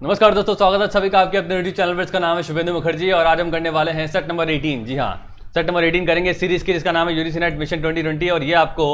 नमस्कार दोस्तों, स्वागत है सभी का आपके अपने यूट्यूब चैनल पर। इसका नाम है शुभेंदु मुखर्जी और आज हम करने वाले हैं सेट नंबर 18। जी हाँ, सेट नंबर 18 करेंगे सीरीज की, जिसका नाम है यूजीसी नेट मिशन 2020 और ये आपको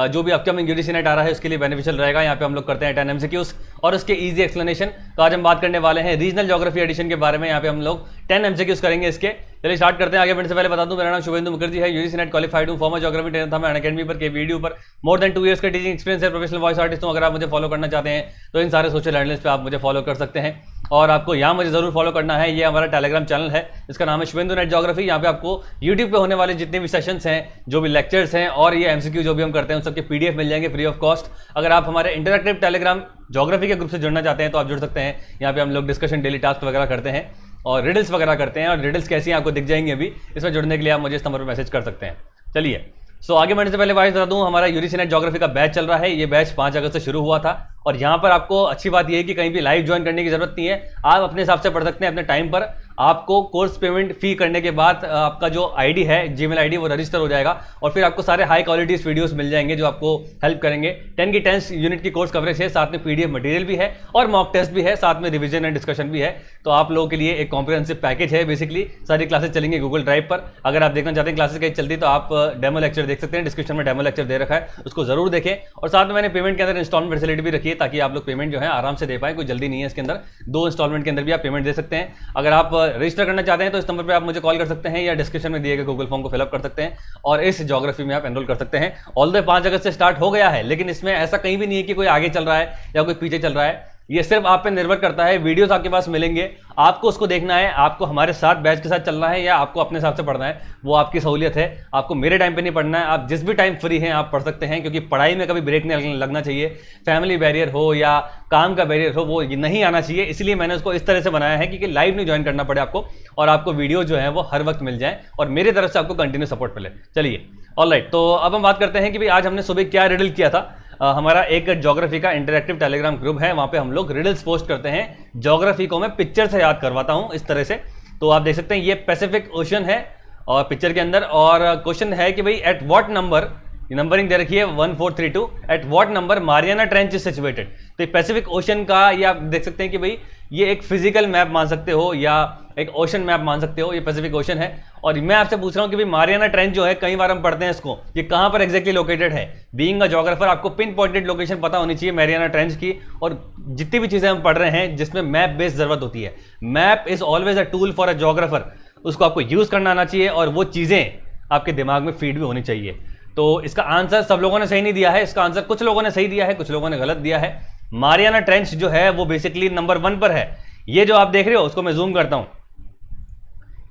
जो भी अपकमिंग यूजीसी नेट आ रहा है उसके लिए बेनिफिशियल रहेगा। यहाँ पे हम लोग करते हैं 10 MCQs और उसके इजी एक्सप्लेनेशन। तो आज हम बात करने वाले हैं रीजनल ज्योग्राफी एडिशन के बारे में। यहाँ पे हम लोग 10 MCQs करेंगे इसके। चलिए स्टार्ट करते हैं। आगे बढ़ने से पहले बता दूं, मेरा नाम शुभेंदु मुखर्जी है, यूजीसी नेट क्वालिफाइड हूँ, फॉर्मर ज्योग्राफी ट्रेनर था मैं अनअकैडमी पर, KVEDU पर मोर देन 2 years का टीचिंग एक्सपीरियंस है, प्रोफेशनल वॉइस आर्टिस्ट हूँ। अगर आप मुझे फॉलो करना चाहते हैं तो इन सारे सोशल हैंडल्स पे आप मुझे फॉलो कर सकते हैं और आपको यहाँ मुझे जरूर फॉलो करना है। ये हमारा टेलीग्राम चैनल है, इसका नाम है शुभेंदु नेट ज्योग्राफी। यहाँ पे आपको यूट्यूब पे होने वाले जितने भी सेशंस हैं, जो भी लेक्चर्स हैं और ये MCQ जो भी हम करते हैं उन सबके PDF मिल जाएंगे फ्री ऑफ कॉस्ट। अगर आप हमारे इंटरैक्टिव टेलीग्राम ज्योग्राफी के ग्रुप से जुड़ना चाहते हैं तो आप जुड़ सकते हैं। यहाँ पे हम लोग डिस्कशन, डेली टास्क वगैरह करते हैं और रिडल्स वगैरह करते हैं और रिडल्स कैसी हैं आपको दिख जाएंगे अभी। इसमें जुड़ने के लिए आप मुझे इस नंबर पर मैसेज कर सकते हैं। चलिए आगे बढ़ने से पहले वाइस बता दूं, हमारा यूजीसी नेट ज्योग्राफी का बैच चल रहा है। ये बैच 5 अगस्त से शुरू हुआ था और यहाँ पर आपको अच्छी बात यह है कि कहीं भी लाइव ज्वाइन करने की जरूरत नहीं है। आप अपने हिसाब से पढ़ सकते हैं अपने टाइम पर। आपको कोर्स पेमेंट फी करने के बाद आपका जो ID है, जीमेल ID, वो रजिस्टर हो जाएगा और फिर आपको सारे हाई क्वालिटी वीडियोस मिल जाएंगे जो आपको हेल्प करेंगे। 10 की 10 यूनिट की कोर्स कवरेज है, साथ में PDF मटेरियल भी है और मॉक टेस्ट भी है, साथ में रिविजन एंड डिस्कशन भी है। तो आप लोगों के लिए एक कॉम्प्रिहेंसिव पैकेज है। बेसिकली सारी क्लासेस चलेंगी गूगल ड्राइव पर। अगर आप देखना चाहते हैं क्लासेस कहीं चलती तो आप डेमो लेक्चर देख सकते हैं, डिस्क्रिप्शन में डेमो लेक्चर दे रखा है, उसको जरूर देखें। और साथ में मैंने पेमेंट के अंदर इंस्टॉलमेंट फैसिलिटी भी रखी है ताकि आप लोग पेमेंट जो है आराम से दे पाए। कोई जल्दी नहीं है इसके अंदर, 2 इंस्टॉलमेंट के अंदर भी आप पेमेंट दे सकते हैं। अगर आप रजिस्टर करना चाहते हैं तो इस नंबर पे आप मुझे कॉल कर सकते हैं या डिस्क्रिप्शन में दिए गए गूगल फॉर्म को फिलअप कर सकते हैं और इस ज्योग्राफी में आप एनरोल कर सकते हैं। ऑल्दो 5 अगस्त से स्टार्ट हो गया है, लेकिन इसमें ऐसा कहीं भी नहीं है कि कोई आगे चल रहा है या कोई पीछे चल रहा है। ये सिर्फ आप पे निर्भर करता है। वीडियोस आपके पास मिलेंगे, आपको उसको देखना है, आपको हमारे साथ बैच के साथ चलना है या आपको अपने हिसाब से पढ़ना है, वो आपकी सहूलियत है। आपको मेरे टाइम पे नहीं पढ़ना है, आप जिस भी टाइम फ्री हैं आप पढ़ सकते हैं, क्योंकि पढ़ाई में कभी ब्रेक नहीं लगना चाहिए। फैमिली बैरियर हो या काम का बैरियर हो, वो नहीं आना चाहिए। इसलिए मैंने उसको इस तरह से बनाया है कि लाइव नहीं ज्वाइन करना पड़े आपको और आपको वीडियो जो है वो हर वक्त मिल जाए और मेरी तरफ से आपको कंटिन्यू सपोर्ट मिले। चलिए ऑलराइट, तो अब हम बात करते हैं कि भाई आज हमने सुबह क्या रिडल किया था। हमारा एक ज्योग्राफी का इंटरैक्टिव टेलीग्राम ग्रुप है, वहां पे हम लोग रिडल्स पोस्ट करते हैं। ज्योग्राफी को मैं पिक्चर से याद करवाता हूं इस तरह से। तो आप देख सकते हैं ये पैसिफिक ओशन है और पिक्चर के अंदर, और क्वेश्चन है कि भाई एट व्हाट नंबर, नंबरिंग दे रखी है 1432, at what number Mariana trench is situated. तो पैसिफिक ओशन का ये आप देख सकते हैं कि भाई ये एक फिजिकल मैप मान सकते हो या एक ओशन मैप मान सकते हो। ये पैसिफिक ओशन है और मैं आपसे पूछ रहा हूं कि भाई मारियाना ट्रेंच जो है, कई बार हम पढ़ते हैं इसको, ये कहां पर एग्जैक्टली लोकेटेड है। बीइंग अ ज्योग्राफर आपको पिन पॉइंटेड लोकेशन पता होनी चाहिए मारियाना ट्रेंच की। और जितनी भी चीजें हम पढ़ रहे हैं जिसमें मैप बेस्ड जरूरत होती है, map is always a tool for a geographer. उसको आपको यूज करना आना चाहिए और वो चीजें आपके दिमाग में फीड भी होनी चाहिए। तो इसका आंसर सब लोगों ने सही नहीं दिया है, इसका आंसर कुछ लोगों ने सही दिया है, कुछ लोगों ने गलत दिया है। मारियाना ट्रेंच जो है वो बेसिकली नंबर 1 पर है। ये जो आप देख रहे हो, उसको मैं जूम करता हूं,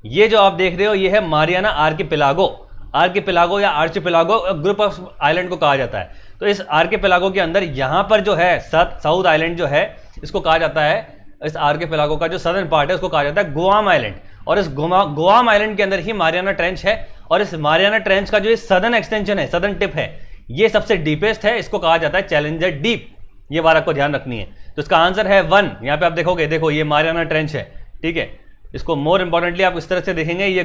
ये जो आप देख रहे हो ये है मारियाना आर्किपेलागो। आर्किपेलागो या आर्चिपेलागो ग्रुप ऑफ आइलैंड को कहा जाता है। तो इस आर्किपेलागो के अंदर यहां पर जो है साउथ आइलैंड जो है, इसको कहा जाता है, इस आर्किपेलागो का जो सदर्न पार्ट है उसको कहा जाता है गुआम आइलैंड। और इस गुआम आइलैंड के अंदर ही मारियाना ट्रेंच है और इस मारियाना ट्रेंच का जो सदर्न एक्सटेंशन है, सदर्न टिप है, ये सबसे डीपेस्ट है। इसको कहा जाता है चैलेंजर डीप। ये बात आपको ध्यान रखनी है। तो इसका आंसर है 1। यहाँ पे आप देखोगे, देखो ये मारियाना ट्रेंच है, ठीक है। इसको मोर इंपॉर्टेंटली आप इस तरह से देखेंगे, ये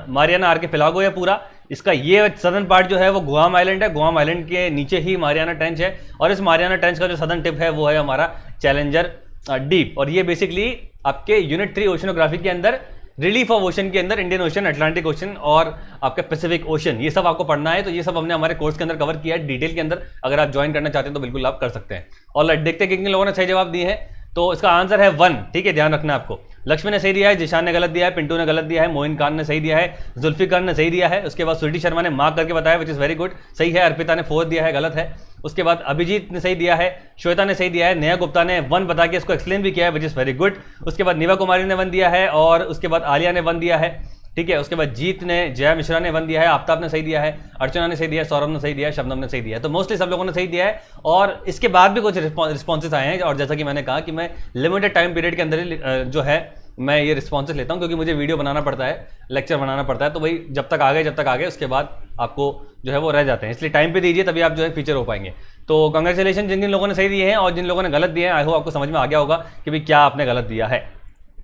मारियाना आर्किपेलागो है पूरा। इसका ये सदर्न पार्ट जो है वो गुआम आइलैंड है, गुआम आइलैंड के नीचे ही मारियाना ट्रेंच है और इस मारियाना ट्रेंच का जो सदर्न टिप है वो है हमारा चैलेंजर डीप। और ये बेसिकली आपके यूनिट 3 ओशनोग्राफी के अंदर, रिलीफ ऑफ ओशन के अंदर इंडियन ओशन, अटलांटिक ओशन और आपका पैसिफिक ओशन, ये सब आपको पढ़ना है। तो ये सब हमने हमारे कोर्स के अंदर कवर किया है डिटेल के अंदर। अगर आप ज्वाइन करना चाहते हैं तो बिल्कुल आप कर सकते हैं। ऑलराइट, देखते हैं किन लोगों ने सही जवाब दिए हैं। तो इसका आंसर है 1, ठीक है, ध्यान रखना आपको। लक्ष्मी ने सही दिया है, जिशान ने गलत दिया है, पिंटू ने गलत दिया है, मोइन खान ने सही दिया है, जुल्फिकार ने सही दिया है। उसके बाद स्वीटी शर्मा ने मार्क करके बताया, विच इज वेरी गुड, सही है। अर्पिता ने 4 दिया है, गलत है। उसके बाद अभिजीत ने सही दिया है, श्वेता ने सही दिया है, नेहा गुप्ता ने 1 बता के इसको एक्सप्लेन भी किया है, विच इज वेरी गुड। उसके बाद निवा कुमारी ने 1 दिया है और उसके बाद आलिया ने 1 दिया है, ठीक है। उसके बाद जीत ने, जया मिश्रा ने 1 दिया है, आफ्ताब ने सही दिया है, अर्चना ने सही दिया है, सौरभ ने सही दिया है, शबनम ने सही दिया है। तो मोस्टली सब लोगों ने सही दिया है और इसके बाद भी कुछ रिस्पॉन्सेस आए हैं। और जैसा कि मैंने कहा कि मैं लिमिटेड टाइम पीरियड के अंदर जो है मैं ये रिस्पॉन्सेस लेता हूं, क्योंकि मुझे वीडियो बनाना पड़ता है, लेक्चर बनाना पड़ता है। तो भाई जब तक आ गए उसके बाद आपको जो है वो रह जाते हैं, इसलिए टाइम पे दीजिए, तभी आप जो है फीचर हो पाएंगे। तो कांग्रेचुलेशन जिन जिन लोगों ने सही दिए हैं और जिन लोगों ने गलत दिए हैं। आई होप आपको समझ में आ गया होगा कि भाई क्या आपने गलत दिया है।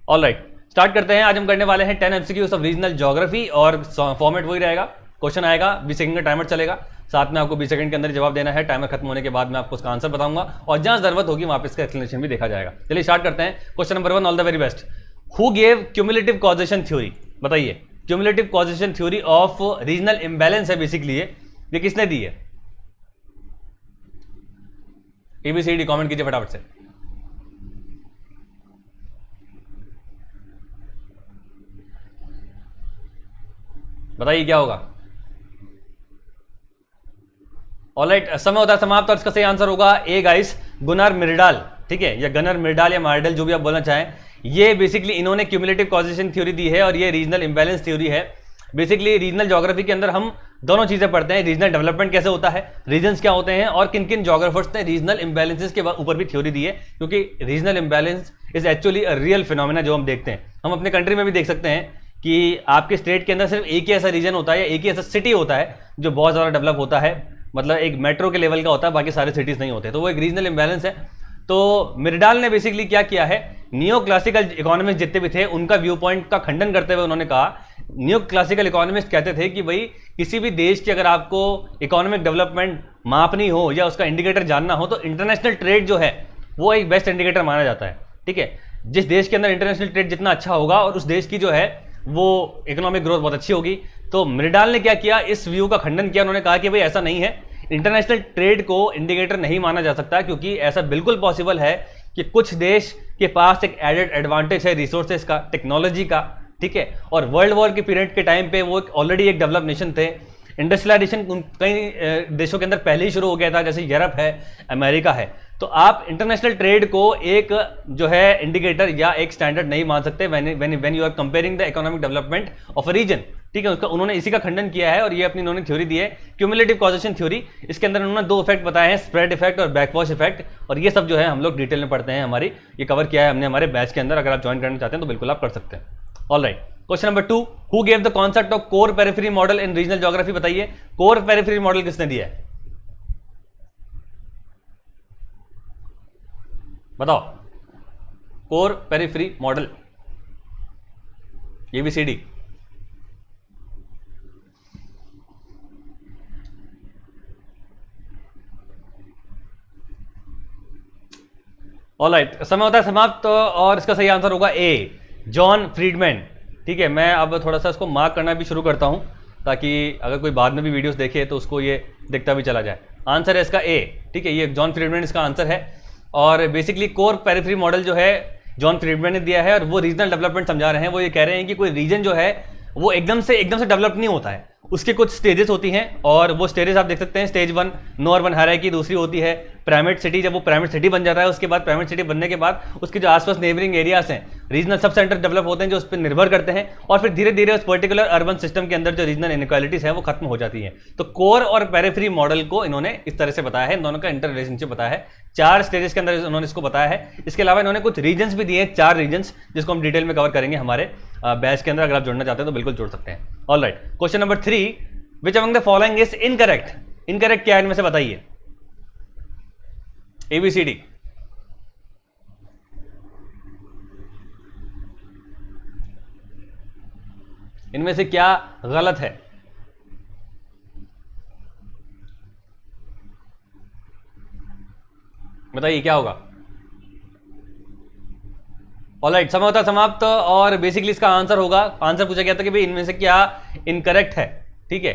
ऑलराइट, स्टार्ट करते हैं। आज हम करने वाले हैं 10 MCQs ऑफ रीजनल ज्योग्राफी और फॉर्मेट वही रहेगा। क्वेश्चन आएगा, 20 सेकंड का टाइमर चलेगा। साथ में आपको 20 सेकंड के अंदर जवाब देना है। टाइमर खत्म होने के बाद मैं आपको उसका आंसर बताऊंगा और जहां जरूरत होगी वहां पे इसका एक्सप्लेनेशन भी देखा जाएगा। चलिए स्टार्ट करते हैं। Question number 1, all the very best. Who gave cumulative causation theory? बताइए, cumulative causation theory of regional imbalance है बेसिकली ये किसने दी है? ABCD कमेंट कीजिए फटाफट से। बताइए क्या होगा। ऑलराइट, समय होता है समाप्त और इसका सही आंसर होगा ए गाइस, गुनार मिर्डाल। ठीक है, या गनर मिर्डाल या मार्डल, जो भी आप बोलना चाहें। ये बेसिकली इन्होंने क्यूमुलेटिव कॉजेशन थ्योरी दी है और ये रीजनल इंबैलेंस थ्योरी है। बेसिकली रीजनल ज्योग्राफी के अंदर हम दोनों चीजें पढ़ते हैं, रीजनल डेवलपमेंट कैसे होता है, रीजन्स क्या होते हैं, और किन किन ज्योग्राफर्स ने रीजनल इंबैलेंसेस के ऊपर भी थ्योरी दी है, क्योंकि regional imbalance is actually a real phenomena जो हम देखते हैं। हम अपने कंट्री में भी देख सकते हैं कि आपके स्टेट के अंदर सिर्फ एक ही ऐसा रीजन होता है या एक ही ऐसा सिटी होता है जो बहुत ज़्यादा डेवलप होता है, मतलब एक मेट्रो के लेवल का होता है, बाकी सारे सिटीज़ नहीं होते, तो वो एक रीजनल इंबैलेंस है। तो मिर्डाल ने बेसिकली क्या किया है, नियो क्लासिकल इकोनॉमिस्ट जितने भी थे उनका व्यू पॉइंट का खंडन करते हुए उन्होंने कहा, नियो क्लासिकल इकोनॉमिस्ट कहते थे कि भाई किसी भी देश की अगर आपको इकोनॉमिक डेवलपमेंट मापनी हो या उसका इंडिकेटर जानना हो तो इंटरनेशनल ट्रेड जो है वो एक बेस्ट इंडिकेटर माना जाता है। ठीक है, जिस देश के अंदर इंटरनेशनल ट्रेड जितना अच्छा होगा और उस देश की जो है वो इकोनॉमिक ग्रोथ बहुत अच्छी होगी। तो मिर्डाल ने क्या किया, इस व्यू का खंडन किया। उन्होंने कहा कि भाई ऐसा नहीं है, इंटरनेशनल ट्रेड को इंडिकेटर नहीं माना जा सकता, क्योंकि ऐसा बिल्कुल पॉसिबल है कि कुछ देश के पास एक एडेड एडवांटेज है रिसोर्सेज का, टेक्नोलॉजी का। ठीक है, और वर्ल्ड वॉर के पीरियड के टाइम पे वो ऑलरेडी एक डेवलप नेशन थे। इंडस्ट्रियलाइजेशन कई देशों के अंदर पहले ही शुरू हो गया था, जैसे यूरोप है, अमेरिका है। तो आप इंटरनेशनल ट्रेड को एक जो है इंडिकेटर या एक स्टैंडर्ड नहीं मान सकते when you are comparing the economic development of a region. ठीक है, उसका उन्होंने इसी का खंडन किया है और ये अपनी इन्होंने थ्योरी दी है, क्यूमुलेटिव कॉजेशन थ्योरी। इसके अंदर उन्होंने दो इफेक्ट बताए हैं, स्प्रेड इफेक्ट और बैकवॉश इफेक्ट, और ये सब जो है हम लोग डिटेल में पढ़ते हैं। हमारी ये कवर किया है हमने हमारे बैच के अंदर, अगर आप ज्वाइन करना चाहते हैं तो बिल्कुल आप कर सकते हैं। Alright, question number 2, who gave the concept of core periphery model in regional geography? बताइए, कोर पेरिफेरी मॉडल किसने दिया है? बताओ, core periphery model, ABCD। Alright, समय होता है समाप्त और इसका सही आंसर होगा ए, जॉन फ्रीडमैन। ठीक है, मैं अब थोड़ा सा इसको मार्क करना भी शुरू करता हूं ताकि अगर कोई बाद में भी वीडियोस देखे तो उसको ये दिखता भी चला जाए। आंसर है इसका ए। ठीक है, ये जॉन फ्रीडमैन इसका आंसर है। और बेसिकली कोर पेरिफेरी मॉडल जो है जॉन फ्रीडमैन ने दिया है और वो रीजनल डेवलपमेंट समझा रहे हैं। वो ये कह रहे हैं कि कोई रीजन जो है वो एकदम से डेवलप नहीं होता है, उसके कुछ स्टेजेस होती हैं और वो स्टेजेस आप देख सकते हैं। स्टेज 1 नो अर्बन हायरार्की, दूसरी होती है पिरामिड सिटी। जब वो पिरामिड सिटी बन जाता है उसके बाद पिरामिड सिटी बनने के बाद उसके जो आसपास नेबरिंग एरियाज हैं, रीजनल सब सेंटर डेवलप होते हैं जो उस पर निर्भर करते हैं, और फिर धीरे धीरे उस पर्टिकुलर अर्बन सिस्टम के अंदर जो रीजनल इनइक्वालिटीज है वो खत्म हो जाती है। तो कोर और पेरिफेरी मॉडल को इन्होंने इस तरह से बताया है, इन दोनों का इंटर रिलेशनशिप बताया है, 4 स्टेजेस के अंदर उन्होंने इसको बताया है। इसके अलावा इन्होंने कुछ रीजन्स भी दिए हैं, 4 रीजन्स, जिसको हम डिटेल में कवर करेंगे हमारे बैच के अंदर। अगर आप जुड़ना चाहते हैं तो बिल्कुल जुड़ सकते हैं। Alright, question number 3, which among the following is incorrect? Incorrect क्या है इनमें से बताइए, ABCD। इनमें से क्या गलत है? बताइए क्या होगा। ऑलराइट, समय होता समाप्त और बेसिकली इसका आंसर होगा, आंसर पूछा गया था कि भाई इनमें से क्या इनकरेक्ट है। ठीक है,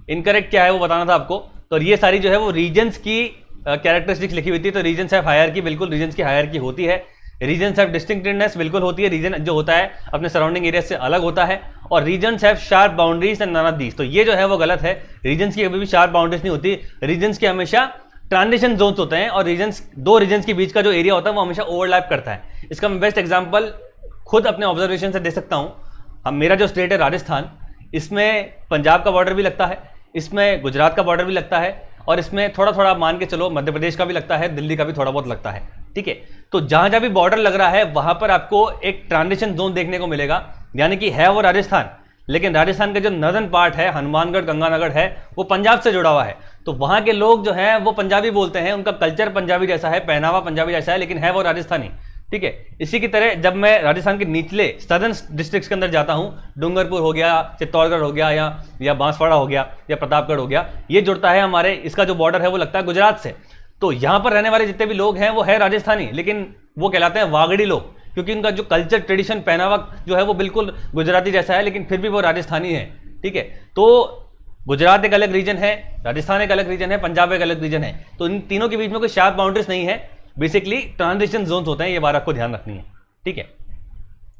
इनकरेक्ट क्या है वो बताना था आपको। तो ये सारी जो है वो रीजन्स की कैरेक्टरिस्टिक्स लिखी हुई थी। तो रीजन्स हैव हायरार्की, बिल्कुल रीजन्स की हायरार्की होती है। रीजन्स हैव डिस्टिंक्टिवनेस, बिल्कुल होती है, रीजन जो होता है अपने सराउंडिंग एरिया से अलग होता है। और regions have sharp boundaries and none of these, तो ये जो है वो गलत है। रीजन्स की कभी भी शार्प बाउंड्रीज नहीं होती, रीजन्स के हमेशा ट्रांजिशन जोन्स होते हैं और रीजन्स, दो रीजन्स के बीच का जो एरिया होता है वो हमेशा ओवरलैप करता है। इसका मैं बेस्ट एग्जांपल खुद अपने ऑब्जर्वेशन से दे सकता हूं। हम, मेरा जो स्टेट है राजस्थान, इसमें पंजाब का बॉर्डर भी लगता है, इसमें गुजरात का बॉर्डर भी लगता है, और इसमें थोड़ा थोड़ा मान के चलो मध्य प्रदेश का भी लगता है, दिल्ली का भी थोड़ा बहुत लगता है। ठीक है, तो जहां जहां भी बॉर्डर लग रहा है वहां पर आपको एक ट्रांजिशन जोन देखने को मिलेगा, यानी कि है वो राजस्थान, लेकिन राजस्थान का जो नर्दर्न पार्ट है, हनुमानगढ़, गंगानगर है, वो पंजाब से जुड़ा हुआ है। तो वहां के लोग जो हैं वो पंजाबी बोलते हैं, उनका कल्चर पंजाबी जैसा है, पहनावा पंजाबी जैसा है, लेकिन है वो राजस्थानी। ठीक है। इसी की तरह जब मैं राजस्थान के निचले सदर्न डिस्ट्रिक्ट्स के अंदर जाता हूं, डूंगरपुर हो गया, चित्तौड़गढ़ हो गया, या बांसवाड़ा हो गया, या प्रतापगढ़ हो गया, ये जुड़ता है हमारे, इसका जो बॉर्डर है वो लगता है गुजरात से। तो यहां पर रहने वाले जितने भी लोग हैं वो है राजस्थानी, लेकिन वो कहलाते हैं वागड़ी लोग, क्योंकि उनका जो कल्चर, ट्रेडिशन, पहनावा जो है वो बिल्कुल गुजराती जैसा है, लेकिन फिर भी वो राजस्थानी है। ठीक है, तो गुजरात एक अलग रीजन है, राजस्थान एक अलग रीजन है, पंजाब एक अलग रीजन है। तो इन तीनों के बीच में कोई शार्प बाउंड्रीज नहीं है, बेसिकली ट्रांजिशन जोन्स होते हैं, ये बात आपको ध्यान रखनी है। ठीक है,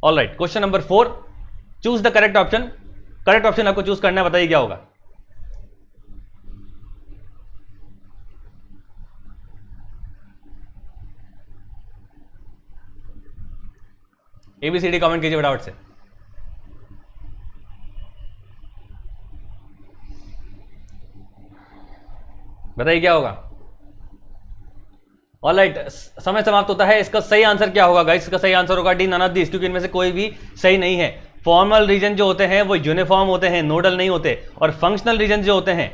all right. Question number 4, choose the correct option. Correct option आपको चूज करना है, बताइए क्या होगा। ABCD कमेंट कीजिए फटाफट से। बताइए क्या होगा। ऑलराइट, समय समाप्त होता है। इसका सही आंसर क्या होगा गाइस? इसका सही आंसर होगा डी, नन ऑफ दिस, क्योंकि इनमें से कोई भी सही नहीं है। फॉर्मल रीजन जो होते हैं वो यूनिफॉर्म होते हैं, नोडल नहीं होते, और फंक्शनल रीजन जो होते हैं,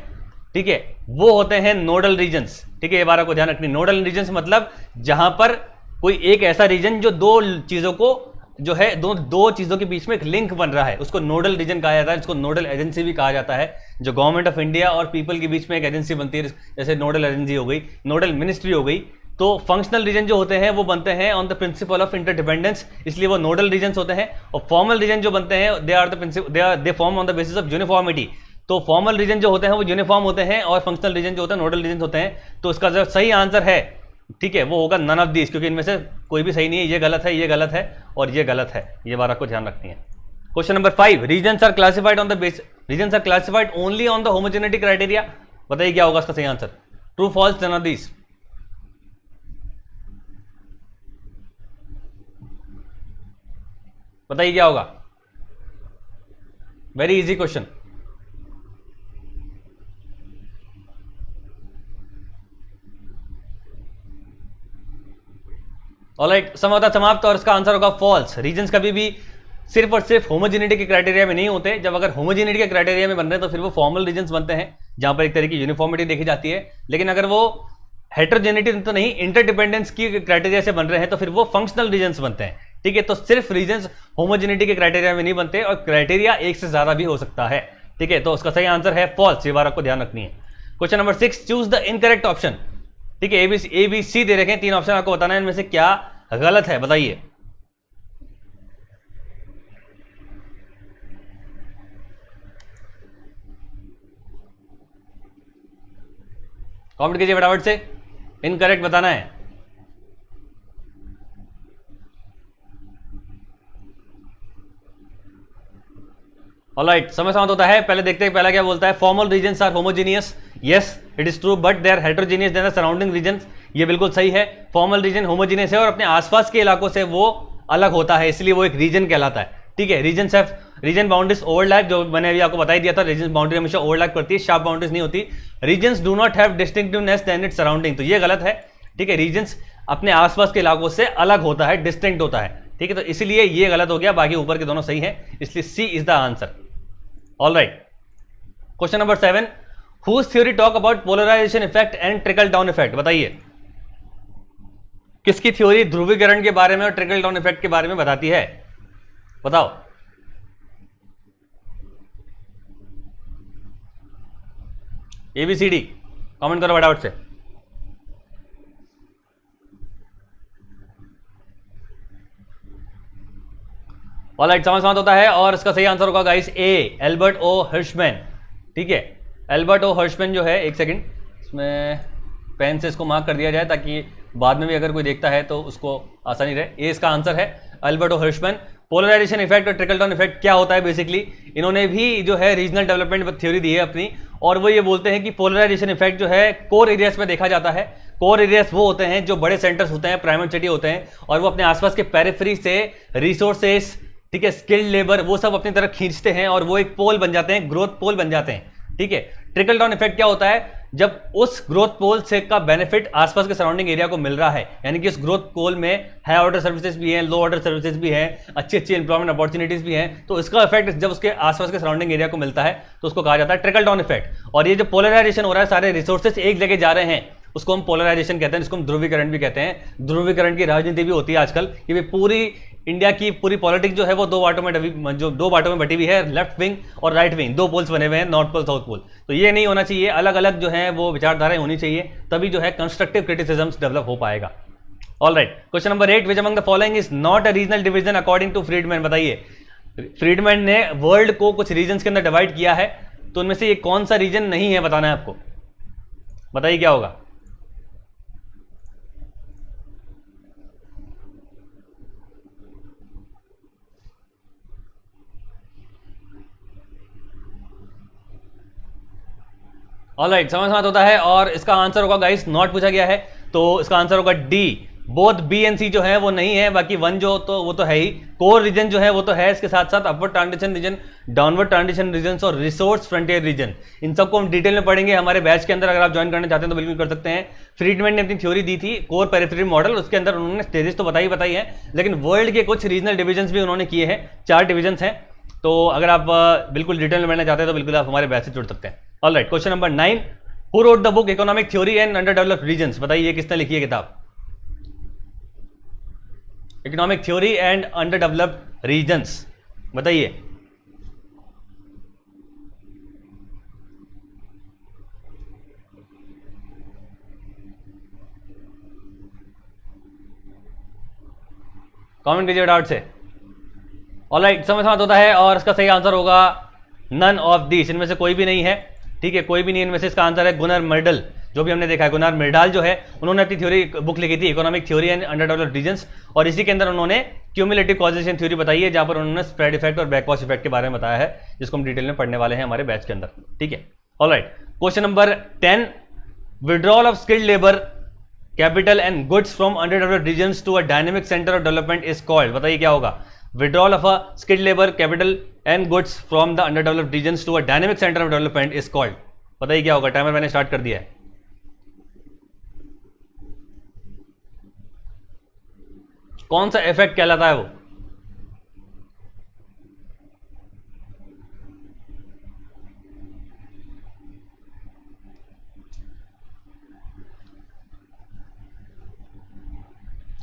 ठीक है, वो होते हैं नोडल रीजन्स। ठीक है, ये बात आपको ध्यान रखनी। नोडल रीजन्स मतलब जहां पर कोई एक ऐसा रीजन जो दो चीजों को जो है दो चीजों के बीच में एक लिंक बन रहा है, उसको नोडल रीजन कहा जाता है, इसको नोडल एजेंसी भी कहा जाता है। जो गवर्नमेंट ऑफ इंडिया और पीपल के बीच में एक एजेंसी बनती है, जैसे नोडल एजेंसी हो गई, नोडल मिनिस्ट्री हो गई। तो फंक्शनल रीजन जो होते हैं वो बनते हैं on the principle of interdependence, इसलिए वो नोडल रीजन्स होते हैं। और फॉर्मल रीजन जो बनते हैं they form on the basis of uniformity. तो फॉर्मल रीजन जो होते हैं वो यूनिफॉर्म होते हैं, और फंक्शनल रीजन जो होते हैं नोडल रीजन होते हैं। तो इसका जो सही आंसर है, ठीक है, वो होगा नन ऑफ दिस, क्योंकि इनमें से कोई भी सही नहीं है। ये गलत है, ये गलत है, और ये गलत है। ये बात आपको ध्यान रखनी है। Question number 5, regions are classified on the base, regions are classified only on the homogeneity criteria. बताइए क्या होगा इसका सही answer. True, false, none of this. बताइए क्या होगा। Very easy question. ऑलराइट, समय होता समाप्त, और इसका आंसर होगा फॉल्स। रीजन्स कभी भी सिर्फ और सिर्फ होमोजेनिटी के क्राइटेरिया में नहीं होते। जब अगर होमोजेनिटी के क्राइटेरिया में बन रहे हैं तो फिर वो फॉर्मल रीजन्स बनते हैं, जहां पर एक तरह की यूनिफॉर्मिटी देखी जाती है। लेकिन अगर वो हेटेरोजेनिटी तो नहीं, इंटरडिपेंडेंस की क्राइटेरिया से बन रहे हैं तो फिर वो फंक्शनल रीजन्स बनते हैं। ठीक है, तो सिर्फ रीजन्स होमोजेनिटी के क्राइटेरिया में नहीं बनते, और क्राइटेरिया एक से ज्यादा भी हो सकता है। ठीक है, तो उसका सही आंसर है फॉल्स। ये बात आपको ध्यान रखनी है। Question number 6, choose the incorrect option. ठीक है, ABC दे रखे हैं, 3 ऑप्शन आपको बताना है, इनमें से क्या गलत है, बताइए। कमेंट कीजिए फटाफट से, इनकरेक्ट बताना है। ऑलराइट, समय समाप्त होता है। पहले देखते हैं पहला क्या बोलता है। Formal regions are homogeneous, yes it is true, but they are heterogeneous then the surrounding regions. ये बिल्कुल सही है। फॉर्मल रीजन होमोजीनियस है और अपने आसपास के इलाकों से वो अलग होता है, इसलिए वो एक रीजन कहलाता है। ठीक है, रीजन बाउंड्रीज ओवरलैप, जो मैंने अभी आपको बता ही दिया था, रीजन बाउंड्री हमेशा ओवरलैप करती है, शार्प बाउंड्रीज नहीं होती। Regions do not have distinctiveness then its surrounding, तो ये गलत है। ठीक है, रीजन्स अपने आसपास के इलाकों से अलग होता है, डिस्टिंक्ट होता है। ठीक है, तो इसलिए ये गलत हो गया, बाकी ऊपर के दोनों सही है, इसलिए C is the answer. All right, question number 7, whose theory talk about polarization effect and trickle down effect. बताइए किसकी थ्योरी ध्रुवीकरण के बारे में और ट्रिकल डाउन इफेक्ट के बारे में बताती है, बताओ। ABCD कमेंट करो फटाफट से। ऑलराइट, समझ होता है, और इसका सही आंसर होगा गाइस ए, एल्बर्ट ओ हर्शमैन। ठीक है, एल्बर्ट ओ हर्शमैन जो है, एक सेकंड, इसमें पेन से इसको मार्क कर दिया जाए ताकि बाद में भी अगर कोई देखता है तो उसको आसानी रहे। ए इसका आंसर है, एल्बर्ट ओ हर्शमैन। पोलराइजेशन इफेक्ट और ट्रिकल डाउन इफेक्ट क्या होता है, बेसिकली इन्होंने भी जो है रीजनल डेवलपमेंट थ्योरी दी है अपनी, और वो ये बोलते हैं कि पोलराइजेशन इफेक्ट जो है कोर एरियाज में देखा जाता है। कोर एरियाज वो होते हैं जो बड़े सेंटर्स होते हैं, प्राइमरी सिटी होते हैं, और वो अपने आसपास के पेरिफेरी से रिसोर्सेस, ठीक है, स्किल्ड लेबर, वो सब अपनी तरफ खींचते हैं और वो एक पोल बन जाते हैं, ग्रोथ पोल बन जाते हैं। ठीक है, ट्रिकल डाउन इफेक्ट क्या होता है, जब उस ग्रोथ पोल से का बेनिफिट आसपास के सराउंडिंग एरिया को मिल रहा है, यानी कि उस ग्रोथ पोल में हाई ऑर्डर सर्विसेज भी हैं, लो ऑर्डर सर्विसेज भी हैं, अच्छी अच्छी एम्प्लॉयमेंट अपॉर्चुनिटीज भी हैं, तो इसका इफेक्ट जब उसके आसपास के सराउंडिंग एरिया को मिलता है तो उसको कहा जाता है ट्रिकल डाउन इफेक्ट। और ये जो पोलराइजेशन हो रहा है, सारे रिसोर्सेज एक जगह जा रहे हैं उसको हम पोलराइजेशन कहते हैं, जिसको हम ध्रुवीकरण भी कहते हैं। ध्रुवीकरण की राजनीति भी होती है आजकल कि भाई पूरी इंडिया की पूरी पॉलिटिक्स जो है वो दो बाटों में बटी हुई है, लेफ्ट विंग और राइट विंग, दो पोल्स बने हुए हैं, नॉर्थ पोल साउथ पोल। तो ये नहीं होना चाहिए, अलग अलग जो है वो विचारधाराएं होनी चाहिए, तभी जो है कंस्ट्रक्टिव क्रिटिसिज्म डेवलप हो पाएगा। All right, question number 8, which among the following is not a regional division according to Friedman. बताइए, फ्रीडमैन ने वर्ल्ड को कुछ रीजन्स के अंदर डिवाइड किया है, तो उनमें से ये कौन सा रीजन नहीं है, बताना है आपको। बताइए क्या होगा। ऑलराइट, समझ में होता है, और इसका आंसर होगा गाइस, नॉट पूछा गया है, तो इसका आंसर होगा डी। बोथ बी एंड सी जो है वो नहीं है, बाकी वन जो तो वो तो है ही। कोर रीजन जो है वो तो है, इसके साथ साथ upward transition region, downward transition region और रिसोर्स फ्रंटियर रीजन, इन सबको हम डिटेल में पढ़ेंगे हमारे बैच के अंदर। अगर आप ज्वाइन करना चाहते हैं तो बिल्कुल कर सकते हैं। फ्रीडमैन ने अपनी थ्योरी दी थी कोर पेरिफेरल मॉडल, उसके अंदर उन्होंने स्टेजेस तो बताई है, लेकिन वर्ल्ड के कुछ रीजनल डिविजन भी उन्होंने किए हैं, 4 डिविजन हैं। तो अगर आप बिल्कुल डिटेल में पढ़ना चाहते हैं तो बिल्कुल आप हमारे बैच से जुड़ सकते हैं। Alright, question number 9, who wrote the book economic theory and under developed regions. बताइए किसने लिखी है किताब, economic theory and under developed regions. बताइए। कमेंट कीजिए डाउट से। ऑलराइट, समझ में होता है, और इसका सही आंसर होगा नन ऑफ दिस, इनमें से कोई भी नहीं है। ठीक है, कोई भी नहीं इनमें से। इसका आंसर है गुनर मर्डल, जो भी हमने देखा है। गुनर मर्डाल जो है उन्होंने अपनी थ्योरी बुक लिखी थी economic theory and under developed regions, और इसी के अंदर उन्होंने क्यूमुलेटिव कॉजेशन थ्योरी बताई है, जहां पर उन्होंने स्प्रेड इफेक्ट और बैकवॉश इफेक्ट के बारे में बताया है, जिसको हम डिटेल में पढ़ने वाले हैं हमारे बैच के अंदर। ठीक है, alright, question number 10, withdrawal of skilled labour capital and goods from under developed regions to a dynamic centre of development is called. बताइए क्या होगा। Withdrawal of a skilled labour capital and goods from the under developed regions to a dynamic centre of development is called. बताइए क्या होगा। Timer मैंने start कर दिया है। कौन सा इफेक्ट कहलाता है वो।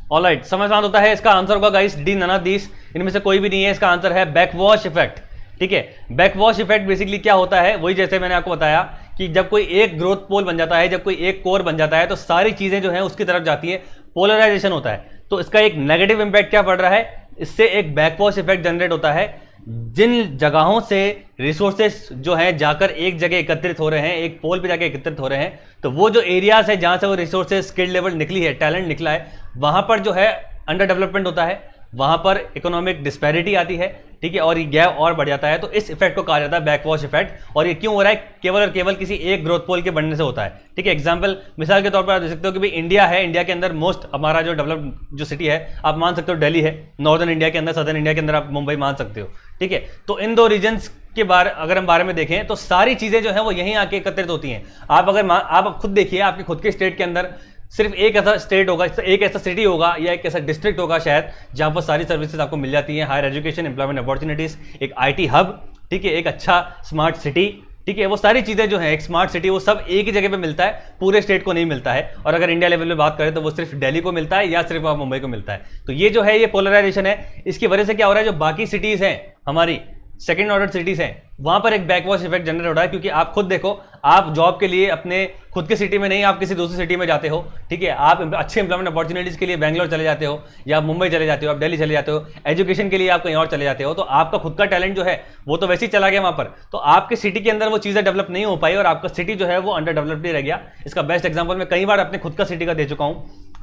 ऑलराइट, समझ में होता है। इसका आंसर होगा guys D, none of this, इनमें से कोई भी नहीं है। इसका आंसर है बैकवॉश इफेक्ट। ठीक है, बैकवॉश इफेक्ट बेसिकली क्या होता है, वही जैसे मैंने आपको बताया कि जब कोई एक ग्रोथ पोल बन जाता है, जब कोई एक कोर बन जाता है, तो सारी चीजें जो है उसकी तरफ जाती है, पोलराइजेशन होता है। तो इसका एक नेगेटिव इंपैक्ट क्या पड़ रहा है, इससे एक बैकवॉश इफेक्ट जनरेट होता है। जिन जगहों से रिसोर्सेस जो है जाकर एक जगह एकत्रित हो रहे हैं, एक पोल पे जाकर एकत्रित हो रहे हैं, तो वो जो एरियाज है जहां से वो रिसोर्सेज स्किल लेवल निकली है, टैलेंट निकला है, वहां पर जो है अंडर डेवलपमेंट होता है, वहां पर इकोनॉमिक डिस्पैरिटी आती है। ठीक है, और ये गैप और बढ़ जाता है। तो इस इफेक्ट को कहा जाता है बैकवॉश इफेक्ट। और ये क्यों हो रहा है, केवल और केवल किसी एक ग्रोथ पोल के बनने से होता है। ठीक है, एग्जांपल मिसाल के तौर पर आप देख सकते हो कि भाई इंडिया है, इंडिया के अंदर मोस्ट हमारा जो डेवलप्ड जो सिटी है आप मान सकते हो दिल्ली है, नॉर्दर्न इंडिया के अंदर, सदर्न इंडिया के अंदर आप मुंबई मान सकते हो। ठीक है, तो इन दो रीजन्स के बारे बारे में देखें तो सारी चीजें जो है वो यहीं आके एकत्रित होती हैं। आप अगर आप खुद देखिए, आपके खुद के स्टेट के अंदर सिर्फ एक ऐसा स्टेट होगा, एक ऐसा सिटी होगा या एक ऐसा डिस्ट्रिक्ट होगा शायद, जहां पर सारी सर्विसेज आपको मिल जाती हैं, हायर एजुकेशन, एम्प्लॉयमेंट अपॉर्चुनिटीज, एक आईटी हब, ठीक है, एक अच्छा स्मार्ट सिटी। ठीक है, वो सारी चीजें जो है एक स्मार्ट सिटी, वो सब एक ही जगह पे मिलता है, पूरे स्टेट को नहीं मिलता है। और अगर इंडिया लेवल में बात करें तो वो सिर्फ दिल्ली को मिलता है या सिर्फ मुंबई को मिलता है। तो ये जो है ये पोलराइजेशन है। इसकी वजह से क्या हो रहा है, जो बाकी सिटीज हैं हमारी सेकंड ऑर्डर सिटीज हैं, वहां पर एक बैकवॉश इफेक्ट जनरेट हो रहा है। क्योंकि आप खुद देखो, आप जॉब के लिए अपने खुद के सिटी में नहीं, आप किसी दूसरी सिटी में जाते हो। ठीक है, आप अच्छे इंप्लॉयमेंट अपॉर्चुनिटीज के लिए बैंगलोर चले जाते हो, या आप मुंबई चले जाते हो, आप दिल्ली चले जाते हो, एजुकेशन के लिए आप कहीं और चले जाते हो। तो आपका खुद का टैलेंट जो है वो तो वैसे ही चला गया वहां पर, तो आपके सिटी के अंदर वो चीजें डेवलप नहीं हो पाई और आपका सिटी जो है वो अंडर डेवलप्ड ही रह गया। इसका बेस्ट एग्जाम्पल मैं कई बार अपने खुद का सिटी का दे चुका हूं।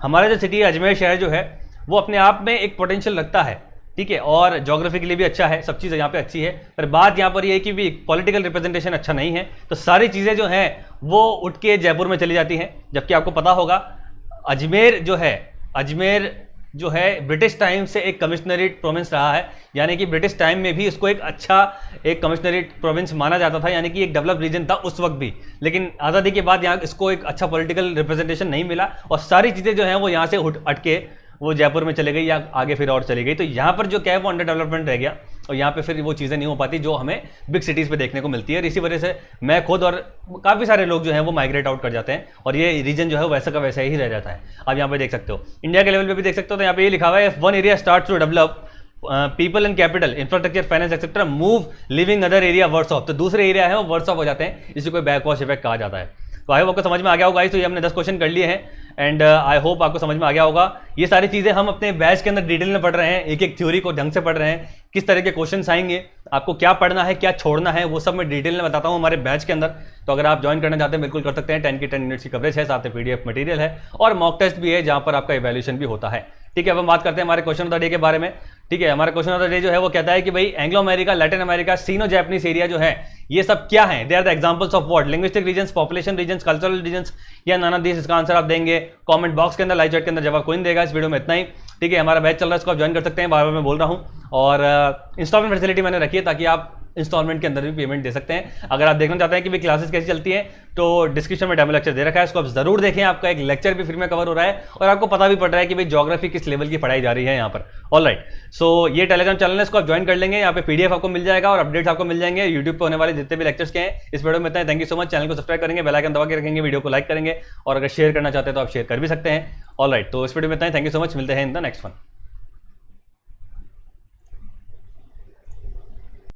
हमारा जो सिटी है अजमेर शहर जो है वो अपने आप में एक पोटेंशियल रखता है। ठीक है, और ज्योग्राफी के लिए भी अच्छा है, सब चीज़ यहाँ पे अच्छी है। पर बात यहाँ पर ये है कि भी पॉलिटिकल रिप्रेजेंटेशन अच्छा नहीं है, तो सारी चीज़ें जो हैं वो उठ के जयपुर में चली जाती हैं। जबकि आपको पता होगा अजमेर जो है ब्रिटिश टाइम से एक कमिश्नरेट प्रोविंस रहा है, यानी कि ब्रिटिश टाइम में भी उसको एक अच्छा एक कमिश्नरेट प्रोविंस माना जाता था, यानी कि एक डेवलप रीजन था उस वक्त भी। लेकिन आज़ादी के बाद यहाँ इसको एक अच्छा पॉलिटिकल रिप्रेजेंटेशन नहीं मिला और सारी चीज़ें जो हैं वो यहाँ से अटके वो जयपुर में चले गई या आगे फिर और चली गई। तो यहाँ पर जो क्या है वो अंडर डेवलपमेंट रह गया। और यहाँ पे फिर वो चीज़ें नहीं हो पाती जो हमें बिग सिटीज़ पे देखने को मिलती है। और इसी वजह से मैं खुद और काफ़ी सारे लोग जो हैं वो माइग्रेट आउट कर जाते हैं और ये रीजन जो है वैसा का वैसा ही रह जाता है। आप यहाँ पे देख सकते हो, इंडिया के लेवल पे भी देख सकते हो, तो यहाँ पे ये लिखा हुआ है, if one area start to develop people and capital infrastructure finance etcetera move leaving other area worse off, तो दूसरे एरिया है वो वर्स ऑफ हो जाते हैं, इसी को बैकवॉश इफेक्ट कहा जाता है। तो आई होप आपको समझ में आ गया होगा। तो ये हमने 10 क्वेश्चन कर लिए हैं एंड आई होप आपको समझ में आ गया होगा। ये सारी चीज़ें हम अपने बैच के अंदर डिटेल में पढ़ रहे हैं, एक एक थ्योरी को ढंग से पढ़ रहे हैं, किस तरह के क्वेश्चन आएंगे, आपको क्या पढ़ना है क्या छोड़ना है वो सब मैं डिटेल में बताता हूँ हमारे बैच के अंदर। तो अगर आप ज्वाइन करना चाहते हैं बिल्कुल कर सकते हैं। 10 की 10 यूनिट्स की कवरेज है, साथ में PDF मटेरियल है और मॉक टेस्ट भी है जहाँ पर आपका इवैल्यूएशन भी होता है। ठीक है, अब हम बात करते हैं हमारे क्वेश्चन ऑफ द डे के बारे में। ठीक है, हमारा क्वेश्चन ऑफ द डे जो है वो कहता है कि भाई Anglo America, Latin America, Sino Japanese area जो है ये सब क्या है, they are the examples of what, linguistic regions, population regions, cultural regions या नाना दिस। इसका आंसर आप देंगे कमेंट बॉक्स के अंदर, लाइव चैट के अंदर जवाब कोई नहीं देगा। इस वीडियो में इतना ही। ठीक है, हमारा बैच चल रहा है, इसको आप ज्वाइन कर सकते हैं, बार बार मैं बोल रहा हूँ। और इंस्टॉलमेंट फैसिलिटी मैंने रखी है ताकि आप इंस्टॉलमेंट के अंदर भी पेमेंट दे सकते हैं। अगर आप देखना चाहते हैं कि भाई क्लासेस कैसी चलती हैं तो डिस्क्रिप्शन में डेमो लेक्चर दे रखा है, इसको आप जरूर देखें। आपका एक लेक्चर भी फ्री में कवर हो रहा है और आपको पता भी पड़ रहा है कि भाई ज्योग्राफी किस लेवल की पढ़ाई जा रही है यहाँ पर। ऑलराइट, सो ये टेलीग्राम चैनल है, इसको आप ज्वाइन कर लेंगे। यहाँ पे PDF आपको मिल जाएगा और अपडेट्स आपको मिल जाएंगे यूट्यूब पे होने वाले जितने भी लेक्चर्स के हैं। इस वीडियो में इतना है, thank you so much. Channel को सब्सक्राइब करेंगे, बेल आइकन दबा के रखेंगे, वीडियो को लाइक करेंगे और अगर शेयर करना चाहते हैं तो आप शेयर कर भी सकते हैं। ऑलराइट, तो इस वीडियो में इतना है, थैंक यू सो मच, मिलते हैं इन द नेक्स्ट वन।